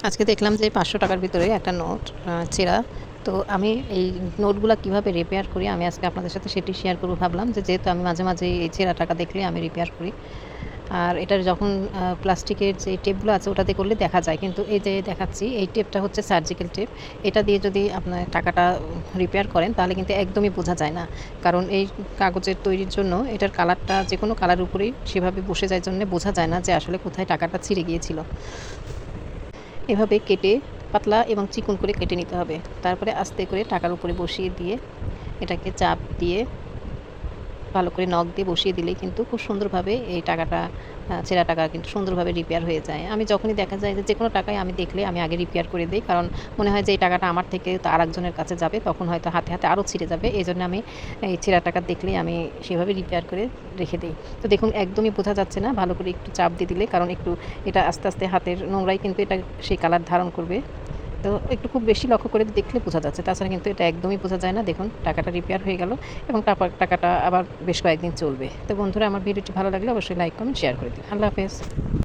আজকে দেখলাম যে ৫০০ টাকার ভিতরে একটা নোট ছেঁড়া। তো আমি এই নোটগুলা কিভাবে রিপেয়ার করি আমি আজকে আপনাদের সাথে সেটি শেয়ার করব ভাবলাম যে যেহেতু আমি মাঝে, মাঝে এই ছেঁড়া টাকা দেখলে আমি রিপেয়ার করি। আর এটার যখন প্লাস্টিকের যে টেপগুলো আছে ওটাতে করলে দেখা যায়। কিন্তু এই যে দেখাচ্ছি এই টেপটা হচ্ছে সার্জিক্যাল টেপ। এটা দিয়ে যদি আপনার টাকাটা রিপেয়ার করেন তাহলে কিন্তু একদমই বোঝা যায় না। কারণ এই কাগজের তৈরির জন্য এটার কালারটা যেকোনো কালারের উপরেই সেভাবে বসে যায় জন্যে বোঝা যায় না যে আসলে কোথায় টাকাটা ছিঁড়ে গিয়েছিল। এভাবে কেটে পাতলা এবং চিকন করে কেটে নিতে হবে। তারপরে আস্তে করে টাকার উপরে বসিয়ে দিয়ে এটাকে চাপ দিয়ে ভালো করে নখ দিয়ে বসিয়ে দিলেই কিন্তু খুব সুন্দরভাবে এই টাকাটা ছেঁড়া টাকা কিন্তু সুন্দরভাবে রিপেয়ার হয়ে যায়। আমি যখনই দেখা যায় যে যেকোনো টাকাই আমি দেখলে আমি আগে রিপেয়ার করে দেই। কারণ মনে হয় যে এই টাকাটা আমার থেকে তো আরেকজনের কাছে যাবে, তখন হয়তো হাতে, হাতে আরও ছিঁড়ে যাবে। এজন্য আমি এই ছেঁড়া টাকা দেখলেই আমি সেভাবে রিপেয়ার করে রেখে দেই। তো দেখুন একদমই বোঝা যাচ্ছে না, ভালো করে একটু চাপ দিয়ে দিলে, কারণ একটু এটা আস্তে, আস্তে হাতের নোংরাই কিন্তু এটা সেই কালার ধারণ করবে। তো একটু খুব বেশি লক্ষ্য করে দেখলে বোঝা যাচ্ছে। তাছাড়া কিন্তু এটা একদমই বোঝা যায় না। দেখুন টাকাটা রিপেয়ার হয়ে গেল এবং তারপর টাকাটা আবার বেশ কয়েকদিন চলবে। তো বন্ধুরা, আমার ভিডিওটি ভালো লাগলে অবশ্যই লাইক, কমেন্ট, শেয়ার করে দিন। আল্লাহ হাফেজ।